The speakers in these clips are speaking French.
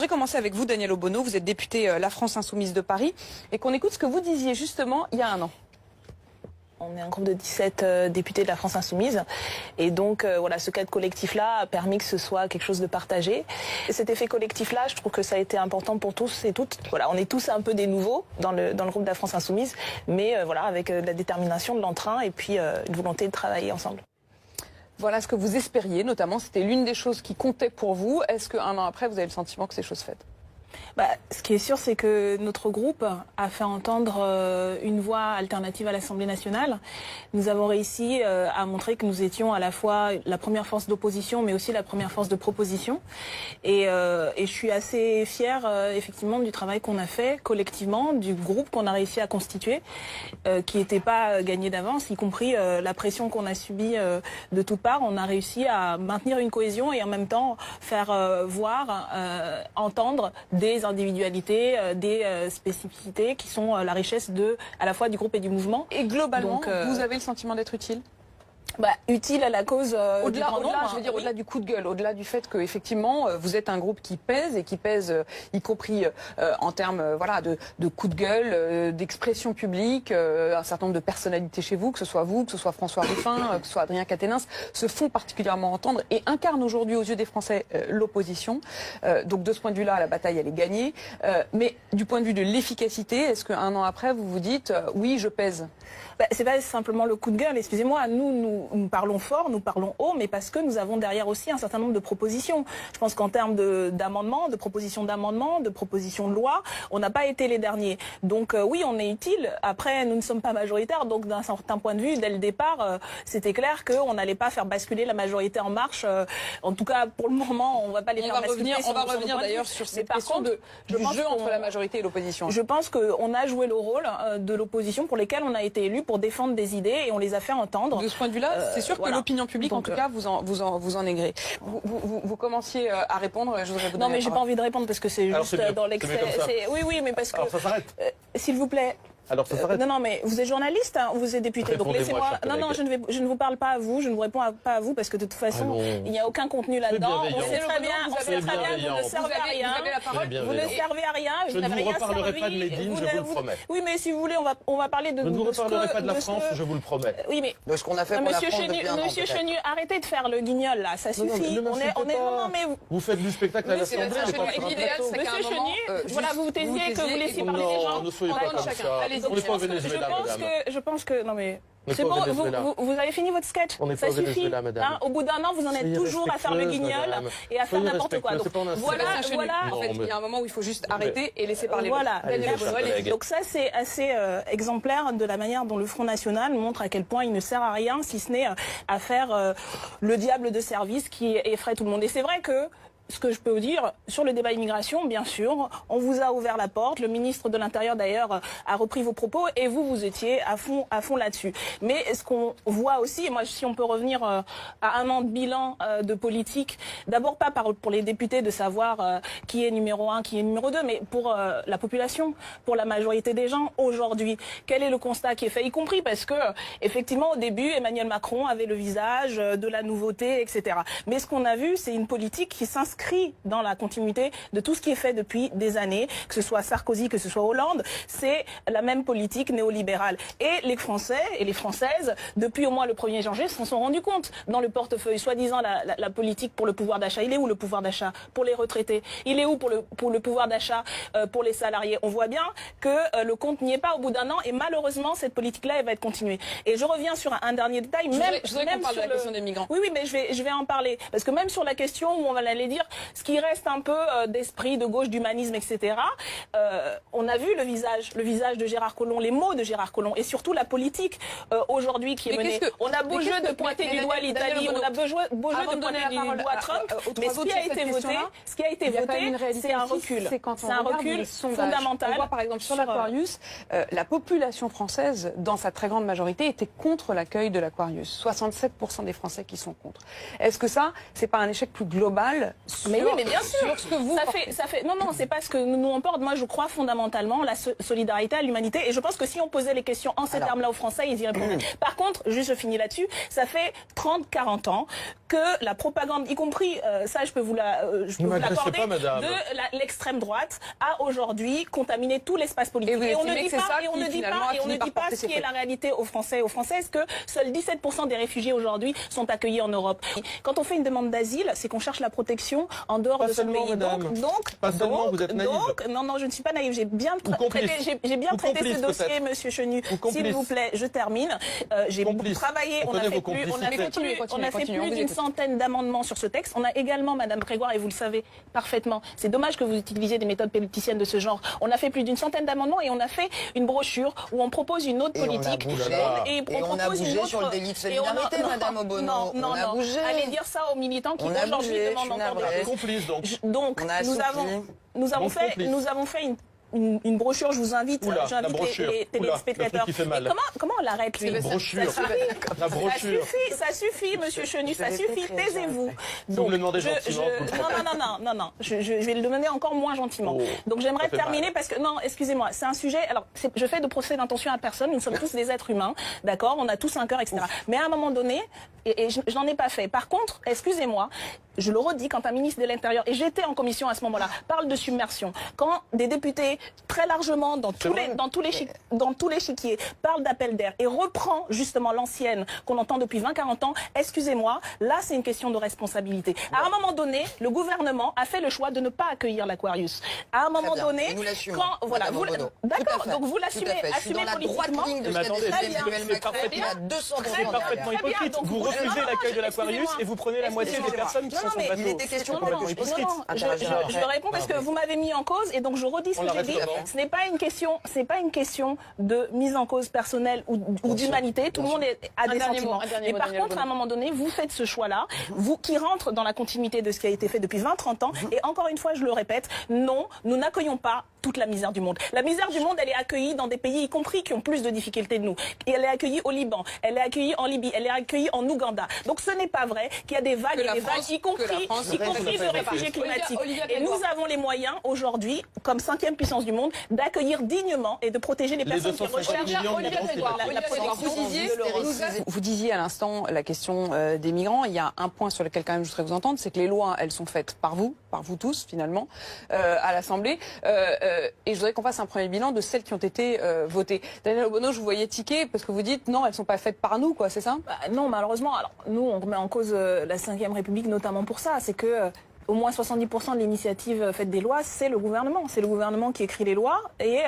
Je vais commencer avec vous, Daniel Obono. Vous êtes député La France Insoumise de Paris et qu'on écoute ce que vous disiez justement il y a un an. On est un groupe de 17 députés de la France Insoumise et donc voilà, ce cadre collectif-là a permis que ce soit quelque chose de partagé. Et cet effet collectif-là, je trouve que ça a été important pour tous et toutes. Voilà, on est tous un peu des nouveaux dans le groupe de la France Insoumise, mais voilà, avec de la détermination, de l'entrain et puis une volonté de travailler ensemble. Voilà ce que vous espériez, notamment, c'était l'une des choses qui comptait pour vous. Est-ce qu'un an après, vous avez le sentiment que c'est chose faite ? Ce qui est sûr, c'est que notre groupe a fait entendre une voix alternative à l'Assemblée nationale. Nous avons réussi à montrer que nous étions à la fois la première force d'opposition, mais aussi la première force de proposition. Et je suis assez fière, effectivement, du travail qu'on a fait collectivement, du groupe qu'on a réussi à constituer, qui n'était pas gagné d'avance, y compris la pression qu'on a subie de toutes parts. On a réussi à maintenir une cohésion et en même temps faire voir, entendre des individualités, des spécificités qui sont la richesse à la fois du groupe et du mouvement. Et globalement, vous avez le sentiment d'être utile ? Utile à la cause au-delà, je veux dire, oui. au-delà du coup de gueule, au-delà du fait que effectivement vous êtes un groupe qui pèse et qui pèse, y compris en termes voilà de coup de gueule, d'expression publique, un certain nombre de personnalités chez vous, que ce soit François Ruffin, que ce soit Adrien Quatennens, se font particulièrement entendre et incarnent aujourd'hui aux yeux des Français l'opposition. Donc de ce point de vue-là, la bataille elle est gagnée. Mais du point de vue de l'efficacité, est-ce qu'un an après vous vous dites oui je pèse ? C'est pas simplement le coup de gueule, excusez-moi, nous parlons fort, nous parlons haut, mais parce que nous avons derrière aussi un certain nombre de propositions. Je pense qu'en termes d'amendements, de propositions de loi, on n'a pas été les derniers. Donc oui, on est utile. Après, nous ne sommes pas majoritaires, donc d'un certain point de vue, dès le départ, c'était clair qu'on n'allait pas faire basculer la majorité en marche. En tout cas, pour le moment, on ne va pas les faire basculer. On va revenir d'ailleurs sur cette question du jeu entre la majorité et l'opposition. Je pense qu'on a joué le rôle de l'opposition pour lesquels on a été élus pour défendre des idées et on les a fait entendre. De ce point de vue-là, c'est sûr que l'opinion publique, en tout cas, vous en est gré. Vous commenciez à répondre. Je voudrais vous donner non, mais j'ai pas envie de répondre parce que c'est juste dans l'excès. Oui, mais parce que. Alors ça s'arrête. S'il vous plaît. Alors ça s'arrête. Non, mais vous êtes journaliste, hein, vous êtes député. Donc laissez-moi. Non, je ne vous parle pas à vous, je ne vous réponds pas à vous parce que de toute façon, il n'y a aucun contenu là-dedans. On sait très bien, que vous ne servez à rien. Vous ne servez à rien. Je ne vous reparlerai pas de Médine, je vous le promets. Oui, mais si vous voulez, on va parler de. Je ne vous reparlerai pas de la France, je vous le promets. Oui, mais. De ce qu'on a fait pour la France depuis un an. Monsieur Chenu, arrêtez de faire le guignol là, ça suffit. Vous faites du spectacle à l'Assemblée. Monsieur Chenu, voilà, vous vous taisiez que vous laissiez parler les gens. Ne soyez pas comme ça. On n'est pas au Venezuela. Je pense que non mais c'est bon, vous avez fini votre sketch. Ça suffit. Au bout d'un an, vous en êtes toujours à faire le guignol et à faire n'importe quoi. Donc voilà. En fait, il y a un moment où il faut juste arrêter et laisser parler. Voilà. Donc ça, c'est assez exemplaire de la manière dont le Front National montre à quel point il ne sert à rien, si ce n'est à faire le diable de service qui effraie tout le monde. Et c'est vrai que ce que je peux vous dire sur le débat immigration, bien sûr, on vous a ouvert la porte. Le ministre de l'Intérieur, d'ailleurs, a repris vos propos et vous étiez à fond là-dessus. Mais ce qu'on voit aussi, moi, si on peut revenir à un an de bilan de politique, d'abord pas pour les députés de savoir qui est numéro 1, qui est numéro 2, mais pour la population, pour la majorité des gens aujourd'hui. Quel est le constat qui est fait, y compris parce que, effectivement, au début, Emmanuel Macron avait le visage de la nouveauté, etc. Mais ce qu'on a vu, c'est une politique qui s'inscrit dans la continuité de tout ce qui est fait depuis des années, que ce soit Sarkozy, que ce soit Hollande, c'est la même politique néolibérale. Et les Français et les Françaises, depuis au moins le 1er janvier, s'en sont rendus compte. Dans le portefeuille, soi-disant la politique pour le pouvoir d'achat, il est où le pouvoir d'achat pour les retraités? Il est où pour le pouvoir d'achat pour les salariés? On voit bien que le compte n'y est pas au bout d'un an et malheureusement, cette politique-là, elle va être continuée. Et je reviens sur un dernier détail. Je voudrais qu'on parle de la question des migrants. Oui, mais je vais en parler. Parce que même sur la question où on va aller dire ce qui reste un peu d'esprit de gauche, d'humanisme, etc. On a vu le visage de Gérard Collomb, les mots de Gérard Collomb, et surtout la politique aujourd'hui qui est menée. On a beau jeu de pointer du doigt l'Italie, on a beau jeu de pointer du doigt Trump, mais ce qui a été voté, c'est un recul. C'est un recul fondamental. On voit par exemple sur l'Aquarius, la population française, dans sa très grande majorité, était contre l'accueil de l'Aquarius. 67% des Français qui sont contre. Est-ce que ça, c'est pas un échec plus global Mais oui, mais bien sûr. Ce que vous Non, c'est pas ce que nous on porte. Moi, je crois fondamentalement la solidarité à l'humanité. Et je pense que si on posait les questions en ces termes-là aux Français, ils y répondraient. Par contre, juste je finis là-dessus, ça fait 30-40 ans que la propagande, y compris, ça je peux vous l'accorder, de l'extrême droite, a aujourd'hui contaminé tout l'espace politique. Et on ne dit pas ce qui est la réalité aux Français et aux Françaises, que seuls 17% des réfugiés aujourd'hui sont accueillis en Europe. Quand on fait une demande d'asile, c'est qu'on cherche la protection en dehors de ce pays. Vous êtes naïve. Non, je ne suis pas naïve. J'ai bien traité ce dossier, Monsieur Chenu. S'il vous plaît, je termine. J'ai travaillé. On a fait plus d'une centaine d'amendements sur ce texte. On a également, Madame Grégoire, et vous le savez parfaitement, c'est dommage que vous utilisiez des méthodes politiciennes de ce genre. On a fait plus d'une centaine d'amendements et on a fait une brochure où on propose une autre politique. Et on a bougé sur le délit de solidarité, Madame Obono. Non. Allez dire ça aux militants qui aujourd'hui demandent encore Complice, donc nous avons fait une brochure, je vous invite, j'invite les téléspectateurs. Comment on l'arrête, lui? Brochure. Ça suffit, Monsieur Chenu, ça suffit, taisez-vous. Vous me le demandez gentiment. Non, je vais le demander encore moins gentiment. Donc j'aimerais terminer parce que, non, excusez-moi, c'est un sujet, alors je fais de procès d'intention à personne, nous sommes tous des êtres humains, d'accord, on a tous un cœur, etc. Mais à un moment donné, et je n'en ai pas fait. Par contre, excusez-moi, je le redis, quand un ministre de l'Intérieur, et j'étais en commission à ce moment-là, parle de submersion, quand des députés, très largement, dans tous les chiquiers, parlent d'appel d'air et reprend justement l'ancienne qu'on entend depuis 20-40 ans, excusez-moi, là c'est une question de responsabilité. À un moment donné, le gouvernement a fait le choix de ne pas accueillir l'Aquarius. À un moment donné, d'accord, donc vous l'assumez, assumez politiquement. C'est parfaitement hypocrite. Vous refusez l'accueil de l'Aquarius et vous prenez la moitié des personnes qui sont sur le bateau. Il était question je réponds parce que vous m'avez mis en cause et donc je redis ce que j'ai dit. Ce n'est pas une question de mise en cause personnelle ou d'humanité. Tout le monde a des sentiments. Mais par contre, à un moment donné, vous faites ce choix-là, vous qui rentre dans la continuité de ce qui a été fait depuis 20-30 ans. Et encore une fois, je le répète, non, nous n'accueillons pas toute la misère du monde. La misère du monde, elle est accueillie dans des pays, y compris qui ont plus de difficultés que nous. Et elle est accueillie au Liban, elle est accueillie en Libye, elle est accueillie en Ouganda. Donc ce n'est pas vrai qu'il y a des vagues et des vagues, y compris de réfugiés climatiques. Et nous avons les moyens aujourd'hui, comme 5e puissance du monde, d'accueillir dignement et de protéger les personnes qui recherchent la protection de l'Europe. Vous disiez à l'instant la question des migrants. Il y a un point sur lequel quand même je voudrais vous entendre, c'est que les lois, elles sont faites par vous tous finalement, à l'Assemblée. Et je voudrais qu'on fasse un premier bilan de celles qui ont été votées. Daniel Obono, je vous voyais tiquer parce que vous dites non, elles sont pas faites par nous, quoi, c'est ça? Non, malheureusement. Alors nous, on remet en cause la 5e République notamment pour ça. C'est que au moins 70% de l'initiative faite des lois, c'est le gouvernement. C'est le gouvernement qui écrit les lois et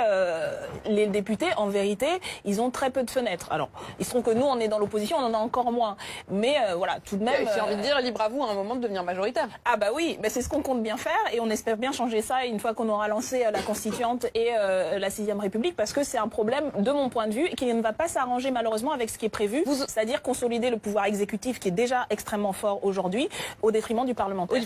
les députés, en vérité, ils ont très peu de fenêtres. Alors, il se trouve que nous, on est dans l'opposition, on en a encore moins. Mais voilà, tout de même... J'ai envie de dire, libre à vous à un moment de devenir majoritaire. Ah bah oui, c'est ce qu'on compte bien faire et on espère bien changer ça une fois qu'on aura lancé la Constituante et la 6e République parce que c'est un problème, de mon point de vue, qui ne va pas s'arranger malheureusement avec ce qui est prévu, c'est-à-dire consolider le pouvoir exécutif qui est déjà extrêmement fort aujourd'hui au détriment du parlementaire.